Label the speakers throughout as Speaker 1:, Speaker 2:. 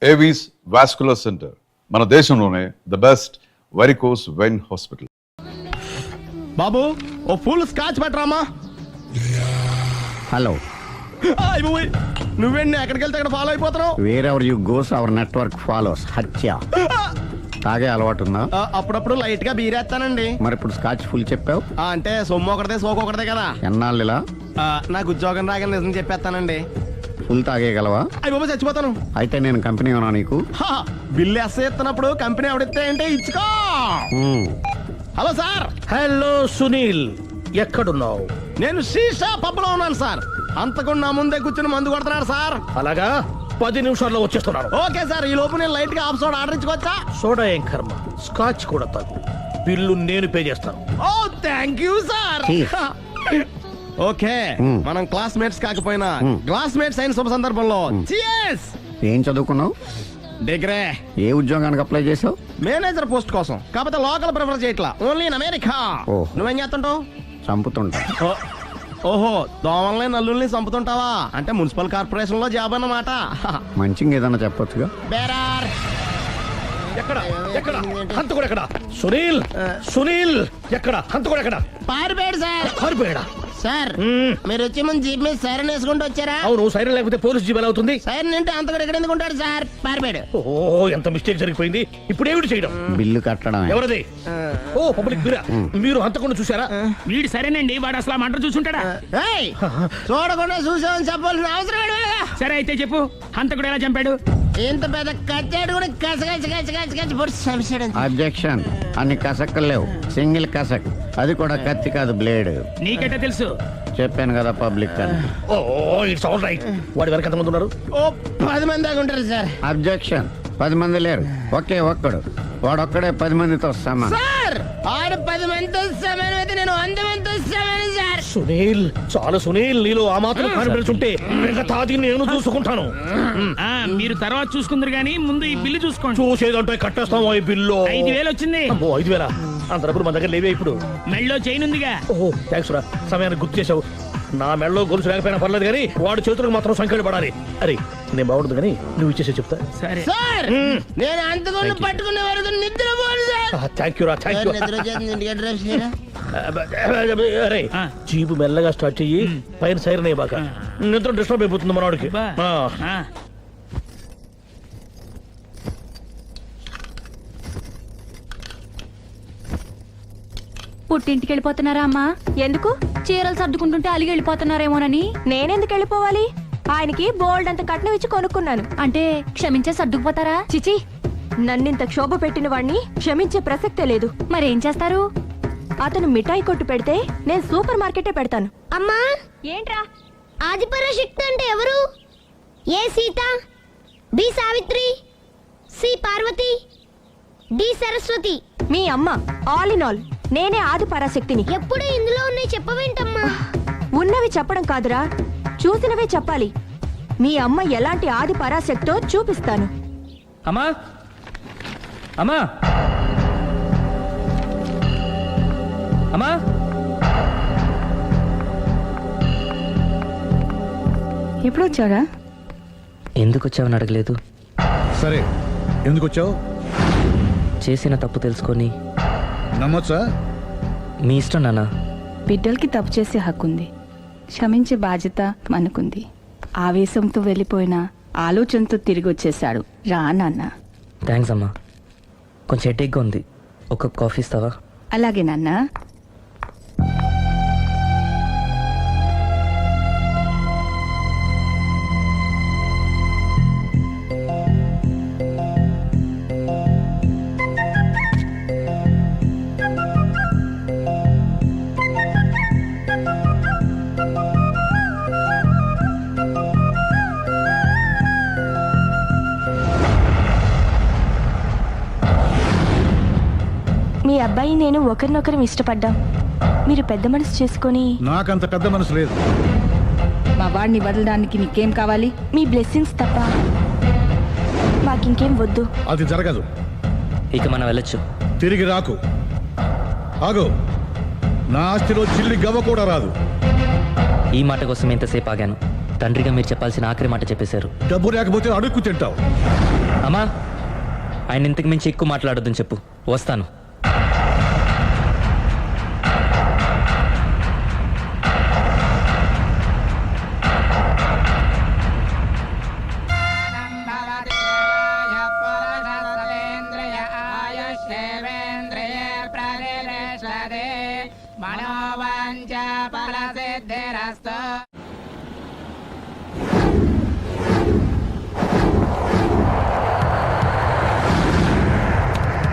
Speaker 1: Avis vascular center మన దేశంలోనే the best varicose vein hospital.
Speaker 2: బాబు ఓ ఫుల్ స్కాచ్ పెట్టరామా.
Speaker 3: హలో,
Speaker 2: నువ్వేంటి ఎక్కడికి వెళ్తే అక్కడ ఫాలో అయిపోతున్నావు?
Speaker 3: Wherever you goes our network follows. హత్య. తాగే అలవాటు ఉందా?
Speaker 2: అప్పుడప్పుడు లైట్ గా బీరేస్తానండి.
Speaker 3: మరి ఇప్పుడు స్కాచ్ ఫుల్ చెప్పావు
Speaker 2: అంటే సొమ్ము ఒకటిదే సోకు ఒకటిదే కదా.
Speaker 3: ఎన్నాళ్ళు ఇలా?
Speaker 2: నాకు ఉద్యోగం రాగానే నిజం చెప్పేస్తానండి.
Speaker 3: ఫుల్ తాగేయగలవా?
Speaker 2: అయ్యి బాబు చచ్చిపోతాను.
Speaker 3: అయితే నేను కంపెనీ ఉన్నా నీకు.
Speaker 2: బిల్లు ఎస్తున్నప్పుడు కంపెనీ ఎవడిస్తే అంటే ఇచ్చుకో. Hello sir.
Speaker 4: హలో సునీల్, ఎక్కడున్నావు?
Speaker 2: నేను శీషా పబ్లో ఉన్నాను సార్. అంతకుండా నా ముందే కూర్చుని మందు కొడుతున్నాడు సార్.
Speaker 4: అలాగా, 10 నిమిషాల్లో వచ్చేస్తున్నాను.
Speaker 2: Okay sir. ఈ లోపు నేను లైట్ గా హాఫ్ సోడా ఆర్డర్ ఇచ్చుకోవచ్చా?
Speaker 4: సోడా ఏం కర్మ, స్కాచ్ కూడా తాగు. బిల్లు నేను పే చేస్తాను.
Speaker 2: ఓ థ్యాంక్ యూ సార్. ఓకే, మనం క్లాస్మేట్స్ కాకపోయినా క్లాస్మేట్స్ అయిన శుభ సందర్భంలో cheers.
Speaker 3: ఏం చదువుకున్నావు?
Speaker 2: డిగ్రీ.
Speaker 3: ఏ ఉద్యోగానికి అప్లై చేసావు?
Speaker 2: మేనేజర్ పోస్ట్ కోసం. కాకపోతే లోకల్ ప్రిఫర్ చేయట్లా, ఓన్లీ ఇన్ అమెరికా.
Speaker 3: ఓహో.
Speaker 2: నువ్వేం చేస్తుంటావు?
Speaker 3: చంపుతుంటా.
Speaker 2: ఓహో, దోమల్ని నల్లుల్ని చంపుతుంటావా? అంటే మున్సిపల్ కార్పొరేషన్ లో జాబ్ అన్నమాట.
Speaker 3: మంచిగా ఏదన్నా చెప్పొచ్చుగా.
Speaker 2: బేరార్.
Speaker 4: ఎక్కడ ఎక్కడ హంతకుడు ఎక్కడ? సునీల్, సునీల్ ఎక్కడ? హంతకుడు ఎక్కడ?
Speaker 2: పారిపోయాడు సార్.
Speaker 4: పారిపోయాడా?
Speaker 2: సార్ మీరు వచ్చే ముందు జీప్ మీద సైరన్ వేసుకుంటూ వచ్చారా?
Speaker 4: అవును, సైరన్ లేకపోతే పోలీస్ జీప్ ఎలా అవుతుంది?
Speaker 2: సైరన్ అంటే అంత కూడా ఎక్కడ ఎందుకు ఉంటాడు సార్? పారిపోయాడు.
Speaker 4: ఓ, ఎంత మిస్టేక్ జరిగిపోయింది. ఇప్పుడు ఏమిటి చేయడం?
Speaker 3: బిల్లు కట్టడం.
Speaker 4: ఎవరది? ఓ, పబ్లిక్ బిరా. మీరు హంతకుండా చూసారా?
Speaker 5: వీడు సరేనండి, వాడు అసలు మంట చూసుంటాడా?
Speaker 2: ఏయ్, చూడకుండా చూసామని చెప్పాల్సిన అవసరం లేదు.
Speaker 5: సరే అయితే చెప్పు, హంతకుడు ఎలా చంపాడు?
Speaker 2: ఇంత పెద్ద కచ్చాడు కూడా కసగచ్చి పొడి చంపాడు.
Speaker 3: అబ్జెక్షన్. అన్ని కసక్కలు లేవు, సింగిల్ కసక్. అది కూడా కత్తి కాదు, బ్లేడ్.
Speaker 5: నీకెట్టా తెలుసు?
Speaker 3: చెప్పాను కదా పబ్లిక్ అని.
Speaker 4: ఓ, ఇట్స్ ఆల్ రైట్. వాడి వెనక ఎంతమంది ఉన్నారు?
Speaker 2: ఓ 10 మంది దాకా ఉంటారు సార్.
Speaker 3: అబ్జెక్షన్. 10 మంది లేరు, ఒకే ఒక్కడు. వాడొక్కడే 10 మందితో సమానం.
Speaker 2: సార్ ఆడు 10 మందితో సమానం అయితే నేను 100 మందితో సమానం సార్.
Speaker 4: సునీల్, చాలా సునీల్, నీలో ఆ మాత్రం కాన్ఫిడెన్స్ ఉంటే మిగతాది నేను చూసుకుంటాను.
Speaker 5: మీరు తర్వాత చూసుకుందరు గానీ ముందు ఈ బిల్లు చూసుకోండి.
Speaker 4: చూసేదంటే కట్టేస్తాం. ఈ బిల్లు
Speaker 5: 5,000 వచ్చింది.
Speaker 4: 5,000? అంత డబ్బులు మన దగ్గర లేవే ఇప్పుడు.
Speaker 5: మెళ్ళో చైన్ ఉందిగా.
Speaker 4: ఓహో, థ్యాంక్స్ రా, సమయానికి గుర్తు చేసావు. నా మెడలో గొలుసు లేకపోయినా పర్లేదు కానీ వాడి చేతులకు మాత్రం సంఖ్యలు పడాలి. అరే, నేను బాగుంటుంది కానీ నువ్వు ఇచ్చేసే చెప్తా.
Speaker 5: సరే
Speaker 2: సార్, నేను అంతకుండా పట్టుకునే వరకు నిద్రపోను సార్.
Speaker 4: థ్యాంక్ యూ రా, థ్యాంక్ యూ.
Speaker 2: నిద్ర వచ్చేస్తుంది, ఇంటికి అడ్రస్ చేయరా?
Speaker 4: అరే, జీపు మెల్లగా స్టార్ట్ చెయ్యి, పైన సైరన్ అయ్యి బాగా. నిద్ర డిస్టర్బ్ అయిపోతుంది మనవాడికి.
Speaker 6: పుట్టింటికి వెళ్ళిపోతున్నారా అమ్మా? ఎందుకు? చీరలు సర్దుకుంటుంటే అలిగి వెళ్ళిపోతున్నారేమోనని. నేనెందుకు వెళ్ళిపోవాలి? ఆయనకి బోల్డ్ అంత కట్నం ఇచ్చి కొనుక్కున్నాను. అంటే క్షమించే సర్దుకుపోతారా? చిచి, నన్నింత క్షోభ పెట్టిన వాణ్ణి క్షమించే ప్రసక్తే లేదు. మరేం చేస్తారు? అతను మిఠాయి కొట్టు పెడితే నేను సూపర్ మార్కెటే పెడతాను.
Speaker 7: అమ్మా,
Speaker 6: ఏంట్రా?
Speaker 7: ఆదిపరాశక్తి అంటే ఎవరు? A Sita, B Savitri, C Parvati, D Saraswati.
Speaker 6: మీ అమ్మ. ఆల్ ఇన్ ఆల్ నేనే ఆది పరాశక్తిని.
Speaker 7: ఎప్పుడు ఇందులో ఉన్నాయి చెప్పవేంటమ్మా?
Speaker 6: ఉన్నవి చెప్పడం కాదురా, చూసినవే చెప్పాలి. మీ అమ్మ ఎలాంటి ఆది పరాశక్తో చూపిస్తాను.
Speaker 5: అమ్మా, అమ్మా, అమ్మా.
Speaker 6: ఎప్పుడు వచ్చారా?
Speaker 8: ఎందుకు వచ్చావని అడగలేదు.
Speaker 9: సరే, ఎందుకు వచ్చావు?
Speaker 8: చేసిన తప్పు తెలుసుకొని
Speaker 9: నమ్మొచ్చా?
Speaker 8: మీ ఇష్టం నాన్న.
Speaker 10: బిడ్డలకి తప్పు చేసే హక్కుంది, క్షమించే బాధ్యత మనకుంది. ఆవేశంతో వెళ్ళిపోయిన ఆలోచనతో తిరిగి వచ్చేసాడు. రా నాన్న.
Speaker 8: థ్యాంక్స్ అమ్మా. కొంచెం హెడేక్గా ఉంది, ఒక కప్ కాఫీ ఇస్తావా?
Speaker 10: అలాగే నాన్న.
Speaker 6: మీ అబ్బాయి నేను ఒకరినొకరం ఇష్టపడ్డాం. మీరు పెద్ద మనసు చేసుకొని.
Speaker 9: నాకంత పెద్ద మనసు లేదు.
Speaker 10: మా వాడిని వదలడానికి నీకేం కావాలి?
Speaker 6: మీ బ్లెస్సింగ్స్ తప్ప మాకింకేం వద్దు.
Speaker 9: అది జరగదు.
Speaker 8: ఇక మనం వెళ్ళొచ్చు.
Speaker 9: తిరిగి రాకు. ఆగు. నా ఆస్తిలో చిల్లి గవ్వ కూడా రాదు.
Speaker 8: ఈ మాట కోసం ఎంతసేపు ఆగాను. తండ్రిగా మీరు చెప్పాల్సిన ఆఖరి మాట చెప్పేశారు.
Speaker 9: డబ్బు లేకపోతే అడుక్కు తింటావు.
Speaker 8: అమ్మా, ఆయన ఇంతకు మించి ఎక్కువ మాట్లాడొద్దని చెప్పు. వస్తాను.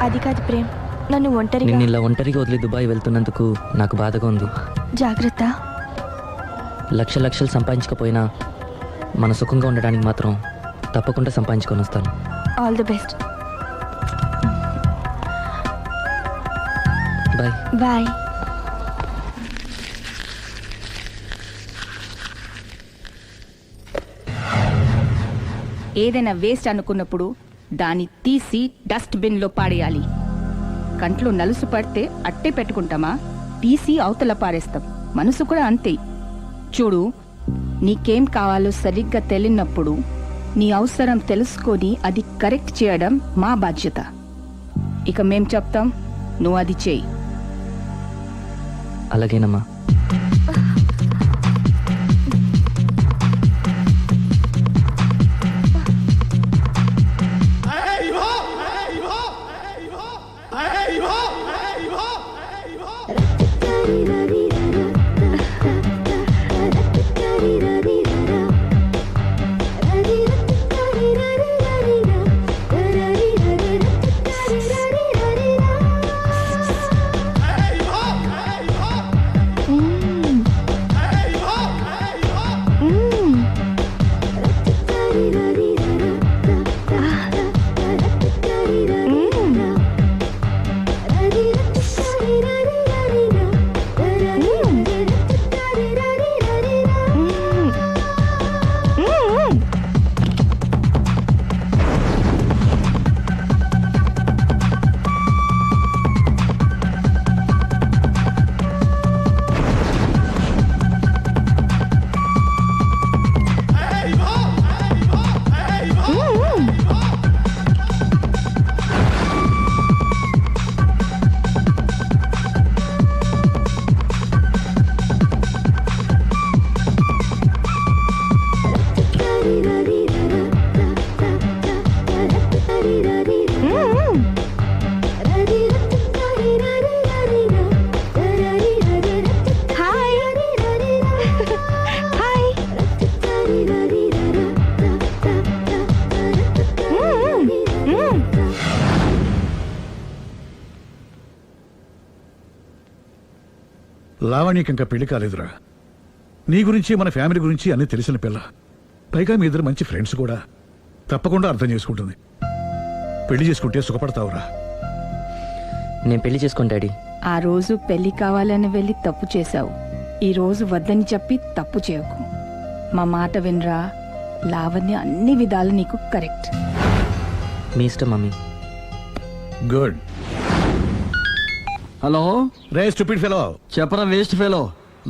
Speaker 6: అది కాదు ప్రేమ్, నన్ను ఒంటరిగా
Speaker 8: నిన్ను ఇలా ఒంటరిగా వదిలి దుబాయ్ వెళ్తున్నందుకు నాకు బాధగా ఉంది.
Speaker 6: జాగ్రత్త.
Speaker 8: లక్షలు సంపాదించకపోయినా మన సుఖంగా ఉండడానికి మాత్రం తప్పకుండా సంపాదించుకొని వస్తాను.
Speaker 6: All the best.
Speaker 8: Bye.
Speaker 6: Bye.
Speaker 10: ఏదైనా వేస్ట్ అనుకున్నప్పుడు దాన్ని తీసి డస్ట్ బిన్ లో పాడేయాలి. కంట్లో నలుసు పడితే అట్టే పెట్టుకుంటామా? తీసి అవతల పారేస్తాం. మనసు కూడా అంతే. చూడు, నీకేం కావాలో సరిగ్గా తెలియనప్పుడు నీ అవసరం తెలుసుకొని అది కరెక్ట్ చేయడం మా బాధ్యత. ఇక మేం చెప్తాం, నువ్వు అది చేయి.
Speaker 8: అలాగేనమ్మా.
Speaker 9: లావణ్యకి ఇంకా పెళ్లి కాలేదురా. నీ గురించి మన ఫ్యామిలీ గురించి అన్నీ తెలిసిన పిల్ల. పైగా మీ ఇద్దరు మంచి ఫ్రెండ్స్ కూడా. తప్పకుండా అర్థం చేసుకుంటుంది. పెళ్లి చేసుకుంటే సుఖపడతావురా.
Speaker 8: నేను పెళ్లి చేసుకోను డాడీ.
Speaker 10: ఆ రోజు పెళ్లి కావాలని వెళ్ళి తప్పు చేశావు. ఈ రోజు వద్దని చెప్పి తప్పు చేయకు. మా మాట వినరా. లావణ్య అన్ని విధాలు నీకు కరెక్ట్.
Speaker 8: మీ ఇష్టం మమ్మీ.
Speaker 9: గుడ్.
Speaker 2: హలో,
Speaker 9: రే స్టూపిడ్ ఫెలో.
Speaker 2: చెప్పరా వేస్ట్ ఫెలో.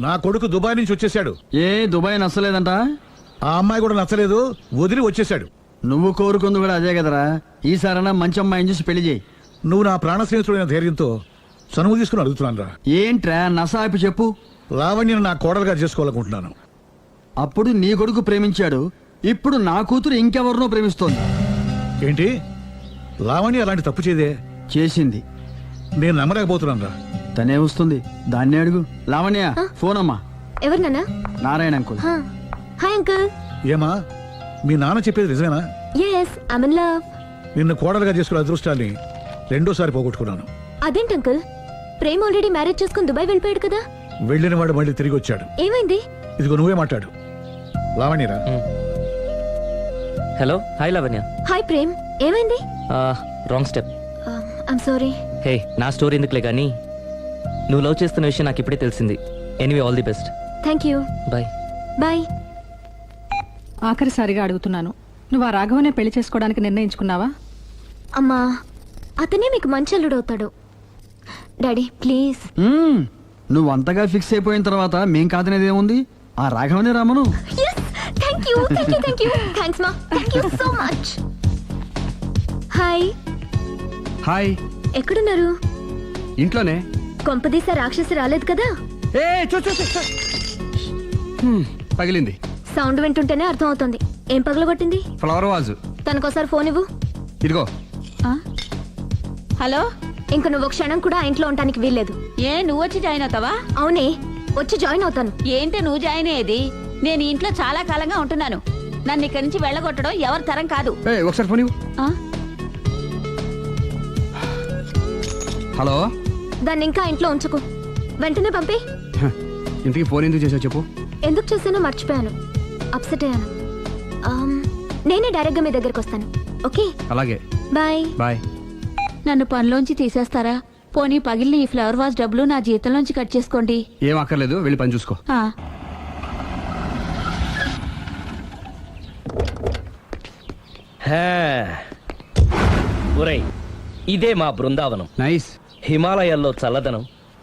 Speaker 9: నా కొడుకు దుబాయ్ నుంచి వచ్చేసాడు.
Speaker 2: ఏ దుబాయ్ నచ్చలేదంట?
Speaker 9: ఆ అమ్మాయి కూడా నచ్చలేదు, వదిలి వచ్చేసాడు.
Speaker 2: నువ్వు కోరుకుంది కూడా అదే కదరా. ఈసారైనా మంచి అమ్మాయిని చూసి పెళ్లి చేయి.
Speaker 9: నువ్వు నా ప్రాణ స్నేహితుడైన ధైర్యంతో చనువు తీసుకుని అడుగుతున్నాను రా.
Speaker 2: ఏంట్రా నసాపి చెప్పు.
Speaker 9: లావణ్యను నా కోడలుగా చేసుకోవాలనుకుంటున్నాను.
Speaker 2: అప్పుడు నీ కొడుకు ప్రేమించాడు, ఇప్పుడు నా కూతురు ఇంకెవరినో ప్రేమిస్తోంది.
Speaker 9: ఏంటి? లావణ్య అలాంటి తప్పు చేయదే.
Speaker 2: చేసింది.
Speaker 9: నేను నమ్మలేకపోతున్నాను రా.
Speaker 2: తనే వస్తుంది, దాన్నే అడుగు. లావణ్య, ఫోన్ అమ్మా.
Speaker 6: ఎవరు నాన్న?
Speaker 2: నారాయణ అంకుల్.
Speaker 6: Hi uncle.
Speaker 9: ఏమా, మీ నాన్న చెప్పేది నిజమేనా?
Speaker 6: yes I'm in love.
Speaker 9: నిన్ను కోడలుగా చేసుకునే అదృష్టాన్ని రెండోసారి పోగొట్టుకున్నాను.
Speaker 6: అదేంటి అంకుల్, ప్రేమ్ ఆల్రెడీ మ్యారేజ్ చేసుకుని దుబాయ్ వెళ్ళిపోయాడు కదా.
Speaker 9: వెళ్ళిన వాడు మళ్ళీ తిరిగి వచ్చాడు.
Speaker 6: ఏమైంది?
Speaker 9: ఇదిగో నువ్వే మాట్లాడు. లావణ్యరా.
Speaker 8: Hello. Hi Lavanya.
Speaker 6: Hi Prem, ఏమైంది?
Speaker 8: Wrong step.
Speaker 6: I'm sorry.
Speaker 8: Hey, నా స్టోరీ ఎందుకులే కానీ నువ్వు లవ్ చేస్తున్న విషయం నాకు ఇప్పుడే తెలిసింది. Anyway, all the best.
Speaker 6: Thank you.
Speaker 8: Bye.
Speaker 6: Bye.
Speaker 10: ఆఖరిసారిగా అడుగుతున్నాను, నువ్వు ఆ రాఘవనే పెళ్లి చేసుకోవడానికి నిర్ణయించుకున్నావా?
Speaker 6: అమ్మా, అతనే మీకు మంచి అల్లుడవుతాడు. Daddy please.
Speaker 2: నువ్వు అంతగా ఫిక్స్ అయిపోయిన తర్వాత మేం కాదనేది ఏముంది? ఆ రాఘవనే రామను.
Speaker 6: yes యూ థ్యాంక్స్ మా thank you so much. Hi,
Speaker 2: hi.
Speaker 6: ఎక్కడున్నారు?
Speaker 2: ఇంట్లోనే.
Speaker 6: కొంపదీస రాక్షసి రాలేదు కదా?
Speaker 2: ఏ పగిలింది.
Speaker 6: సౌండ్ వింటుంటేనే అర్థం అవుతుంది. ఏం పగలగొట్టింది?
Speaker 2: Flower vase.
Speaker 6: తనకోసారి ఫోన్ ఇవ్వు.
Speaker 2: ఇదిగో.
Speaker 6: హలో. ఇంక నువ్వు క్షణం కూడా ఆ ఇంట్లో ఉండడానికి వీల్లేదు.
Speaker 10: ఏ నువ్వు వచ్చి జాయిన్ అవుతావా?
Speaker 6: అవునే, వచ్చి జాయిన్ అవుతాను.
Speaker 10: ఏంటి నువ్వు జాయిన్ అయ్యేది? నేను ఇంట్లో చాలా కాలంగా ఉంటున్నాను. నన్ను ఇక్కడి నుంచి వెళ్ళగొట్టడం ఎవరి తరం కాదు.
Speaker 2: ఒకసారి ఫోన్ ఇవ్వు. హలో.
Speaker 6: దాన్ని ఇంకా ఇంట్లో ఉంచుకు, వెంటనే పంపి.
Speaker 2: ఇంటికి ఫోన్ ఎందుకు చేసావు చెప్పు.
Speaker 6: ఎందుకు చేశానో మర్చిపోయాను, అప్సెట్ అయ్యాను. నేనే డైరెక్ట్ గా మీ దగ్గరకు వస్తాను. ఓకే,
Speaker 2: అలాగే.
Speaker 6: బాయ్.
Speaker 2: బాయ్.
Speaker 10: నన్ను పనిలోంచి తీసేస్తారా? పోనీ పగిలిన ఈ ఫ్లవర్ వాజ్ డబ్బులు నా జీతంలోంచి కట్ చేసుకోండి.
Speaker 2: ఏం అక్కర్లేదు, వెళ్ళి పని చూసుకో.
Speaker 4: ఒరేయ్, ఇదే మా బృందావనం.
Speaker 2: నైస్.
Speaker 4: హిమాలయాల్లో చల్లదనం,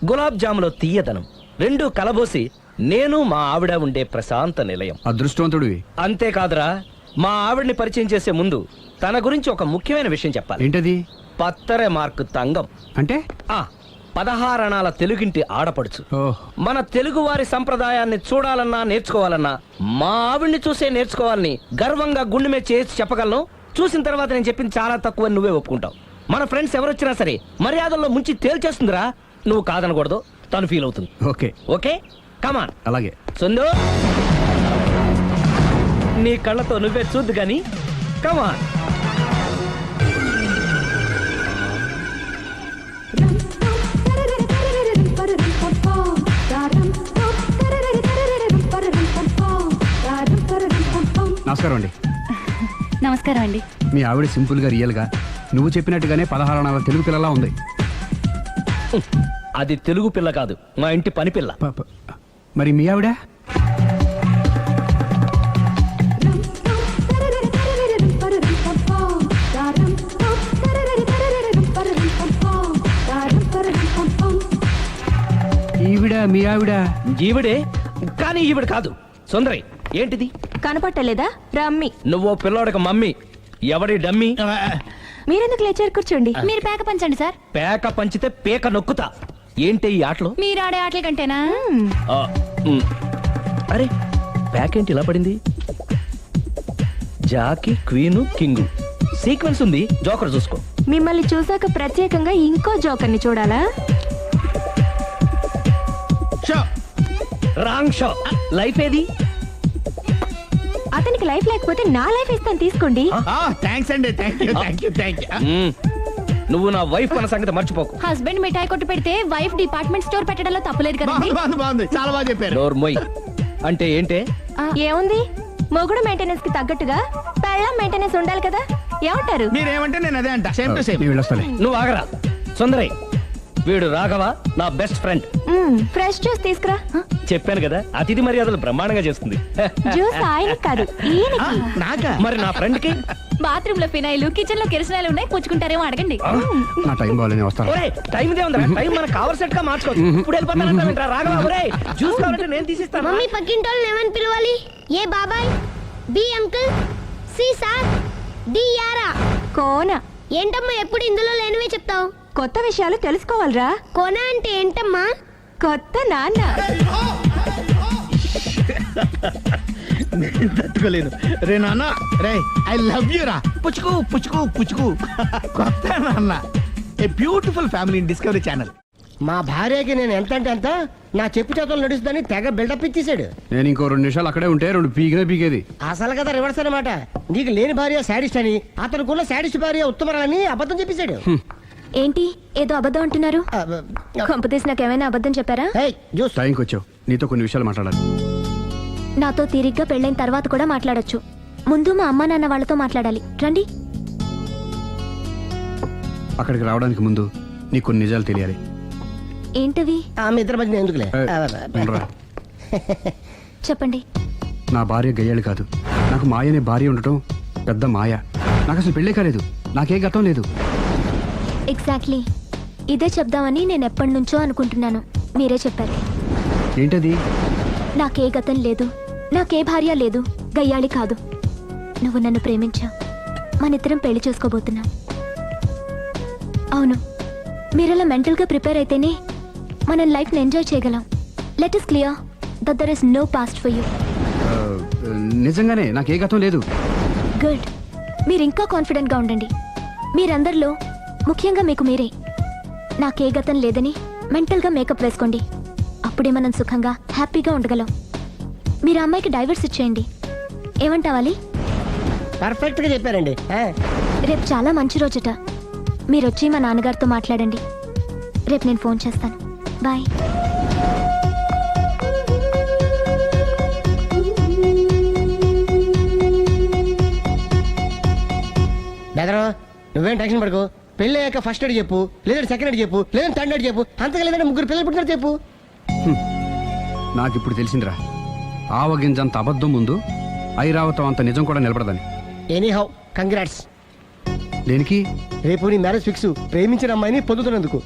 Speaker 4: గులాబ్ జాములో తీయదనం రెండూ కలబోసి నేను మా ఆవిడ ఉండే ప్రశాంత నిలయం.
Speaker 2: అదృష్టవంతుడివి.
Speaker 4: అంతేకాదురా, మా ఆవిడ్ని పరిచయం చేసే ముందు తన గురించి ఒక ముఖ్యమైన విషయం చెప్పాలి.
Speaker 2: ఏంటది?
Speaker 4: పత్తరె మార్కు తంగం
Speaker 2: అంటే
Speaker 4: 16 అణాల తెలుగింటి ఆడపడుచు. మన తెలుగు వారి సంప్రదాయాన్ని చూడాలన్నా నేర్చుకోవాలన్నా మా ఆవిడ్ని చూసే నేర్చుకోవాలని గర్వంగా గుండె మీద చేసి చెప్పగలను. చూసిన తర్వాత నేను చెప్పింది చాలా తక్కువ, నువ్వే ఒప్పుకుంటావు. మన ఫ్రెండ్స్ ఎవరొచ్చినా సరే మర్యాదల్లో ముంచి తేల్చేస్తుందిరా. నువ్వు కాదనకూడదు, తను ఫీల్ అవుతుంది.
Speaker 2: ఓకే
Speaker 4: ఓకే, కమాన్.
Speaker 2: అలాగే.
Speaker 4: సుందు, నీ కళ్ళతో నువ్వే చూద్దు గాని కమాన్.
Speaker 2: నమస్కారం అండి.
Speaker 6: నమస్కారం అండి.
Speaker 2: మీ ఆవిడ సింపుల్ గా రియల్ గా నువ్వు చెప్పినట్టుగానే 16 అణాల తెలుగు పిల్లలా ఉంది.
Speaker 4: అది తెలుగు పిల్ల కాదు, మా ఇంటి పని పిల్ల.
Speaker 2: మరి మీ ఆవిడ? ఈవిడ మీ ఆవిడ?
Speaker 4: ఈవిడే, కానీ ఈవిడ కాదు. సుందరి, ఏంటిది
Speaker 6: కనపట్టలేదా? రమ్మి.
Speaker 4: నువ్వు పిల్లోడక మమ్మీ. ఎవడి డమ్మీ?
Speaker 6: మీరెందుకు లేచారు? కూర్చోండి. మీరు పేక పంచండి సార్.
Speaker 4: పేక పంచితే పేక నొక్కుతా. ఏంటి ఈ ఆటలు?
Speaker 6: మీరు ఆడే ఆటల కంటేనా?
Speaker 4: అరే, పేక ఏంటి ఇలా పడింది? జాకీ, క్వీను, కింగు సీక్వెన్స్ ఉంది. జోకర్ చూసుకో.
Speaker 6: మిమ్మల్ని చూసాక ప్రత్యేకంగా ఇంకో జోకర్ని చూడాలా?
Speaker 4: Wrong show. లైఫ్ ఏది?
Speaker 6: అతనికి లైఫ్ లేకపోతే నా లైఫ్ ఇస్తాను, తీసుకోండి.
Speaker 2: థ్యాంక్స్ అండి. Thank you.
Speaker 4: నువ్వు నా వైఫ్ అన్న సంగతి మర్చిపోకు.
Speaker 6: హస్బెండ్ మిఠాయి కొట్టు పెడితే వైఫ్ డిపార్ట్మెంట్ స్టోర్ పెట్టడంలో తప్పులేదు కదండి.
Speaker 2: బాగుంది, చాలా బాగా చెప్పారు.
Speaker 4: డోర్ మొయ్. అంటే ఏంటే?
Speaker 6: ఏముంది, మొగుడు మెయింటెనెన్స్ కి తగ్గట్టుగా పెళ్ళం మెయింటెనెన్స్ ఉండాలి కదా. ఏమంటారు?
Speaker 2: మీరేమంటే నేను అదే అంట. Same to same.
Speaker 4: నువ్వు ఆగరా. సుందరి, వీడు రాఘవ, నా బెస్ట్ ఫ్రెండ్.
Speaker 6: ఫ్రెష్ జ్యూస్ తీసుకురా.
Speaker 4: చెప్పాను కదా, అతిథి మర్యాదలు బ్రహ్మాండంగా చేస్తుంది.
Speaker 6: జ్యూస్ ఆయనకి కాదు, ఈయనకి.
Speaker 4: మరి నా ఫ్రెండ్ కి?
Speaker 6: బాత్రూమ్ లో ఫినాయిల్, కిచెన్ లో కిరసనాయిలు ఉన్నాయి, పుచ్చుకుంటారేమో అడగండి.
Speaker 2: నా టైం బాగాలేని వస్తాను.
Speaker 4: టైం ఇదే ఉందా? టైం మనకు కావలసినట్టు గా మార్చుకోవచ్చు. ఇప్పుడు వెళ్ళిపోతానంటా రాఘవ. ఒరేయ్, జ్యూస్ కావాలంటే నేను తీసిస్తాను.
Speaker 7: మమ్మీ పక్కింటోళ్ళని ఏమని పిలవాలి? ఏ బాబాయ్, B uncle, C sir, D యారా.
Speaker 6: కోన.
Speaker 7: ఏంటమ్మా ఎప్పుడు ఇందులో లేనివే చెప్తావు?
Speaker 6: కొత్త విషయాలు తెలుసుకోవాలరా.
Speaker 7: కోన అంటే ఏంటమ్మా?
Speaker 6: కొత్త నాన్న.
Speaker 2: తట్టుకోలేను రే నాన్న. రే ఐ లవ్ యూ రా. పుచ్చుకు పుచ్చుకు పుచ్చుకు. కొత్త నాన్న. A beautiful family in discovery channel.
Speaker 11: మా భార్యకి నేను ఎంత అంటే అంత నా చెప్పు చేతులు నడుస్తుందని తెగ బిల్డప్ ఇచ్చేసాడు.
Speaker 2: నేను ఇంకో 2 నిమిషాలు అక్కడే ఉంటే 2 పీకేది.
Speaker 11: అసలు కదా రివర్స్ అనమాట. నీకు లేని భార్య శాడిస్ట్ అని, అతనుకున్న శాడిస్ట్ భార్య ఉత్తమరాలని అబద్ధం చెప్పేశాడు.
Speaker 6: ఏంటి ఏదో అబద్ధం అంటున్నారు? కొంపతీసి నాకేమైనా అబద్ధం చెప్పారా?
Speaker 2: టైంకి వచ్చావు, నీతో కొన్ని విషయాలు మాట్లాడాలి.
Speaker 6: నాతో తీరిగ్గా పెళ్ళైన తర్వాత కూడా మాట్లాడొచ్చు. ముందు మా అమ్మా నాన్న వాళ్ళతో మాట్లాడాలి. రండి.
Speaker 2: అక్కడికి రావడానికి ముందు నీకు కొన్ని నిజాలు తెలియాలి.
Speaker 6: ఏంటవి?
Speaker 11: ఆమె ఇద్దరి మధ్య ఎందుకులే.
Speaker 6: చెప్పండి.
Speaker 2: నా భార్య గయ్యాళ్ళు కాదు. నాకు మాయ అనే భార్య ఉండటం పెద్ద మాయ. నాకు అసలు పెళ్ళే కాలేదు, నాకే గతం లేదు.
Speaker 6: ఎగ్జాక్ట్లీ ఇదే చెప్దామని నేను ఎప్పటి నుంచో అనుకుంటున్నాను. మీరే చెప్పారు.
Speaker 2: ఏంటది?
Speaker 6: నాకే గతం లేదు, నాకే భార్య లేదు. గయ్యాళి కాదు. నువ్వు నన్ను ప్రేమించావు. మనిద్దరం పెళ్లి చేసుకోబోతున్నాం. అవును, మీరలా మెంటల్గా ప్రిపేర్ అయితేనే మనం లైఫ్ని ఎంజాయ్ చేయగలం. Let is clear that there is no past for you.
Speaker 3: నిజంగానే నాకే గతం లేదు.
Speaker 6: గుడ్. మీరు ఇంకా కాన్ఫిడెంట్గా ఉండండి. మీరందరిలో ముఖ్యంగా మీకు మీరే. నాకే గతం లేదని మెంటల్గా మేకప్ వేసుకోండి. అప్పుడే మనం సుఖంగా హ్యాపీగా ఉండగలం. మీరు ఆ అమ్మాయికి డైవర్స్ ఇచ్చేయండి. ఏమంటావాలి?
Speaker 11: పర్ఫెక్ట్ గా చెప్పారండి.
Speaker 6: రేపు చాలా మంచి రోజుట. మీరు వచ్చి మా నాన్నగారితో మాట్లాడండి. రేపు నేను ఫోన్ చేస్తాను. బాయ్.
Speaker 11: బెదరు నువ్వేం టెన్షన్ పడుకో. పెళ్ళి అయ్యాక ఫస్ట్ ఎయిడ్ చెప్పు, లేదంటే సెకండ్ ఎయిడ్ చెప్పు, లేదంటే థర్డ్ ఎయిడ్ చెప్పు, అంతగా లేదంటే 3 పిల్లలు పుట్టినట్టు చెప్పు.
Speaker 3: నాకిప్పుడు తెలిసిందిరా, ఆవగింజంత అబద్ధం ముందు ఐరావతం అంత నిజం కూడా నిలబడదని.
Speaker 11: Any how congrats.
Speaker 3: దేనికి?
Speaker 11: రేపు నీ మ్యారేజ్ ఫిక్స్, ప్రేమించిన అమ్మాయిని పొందుతున్నందుకు.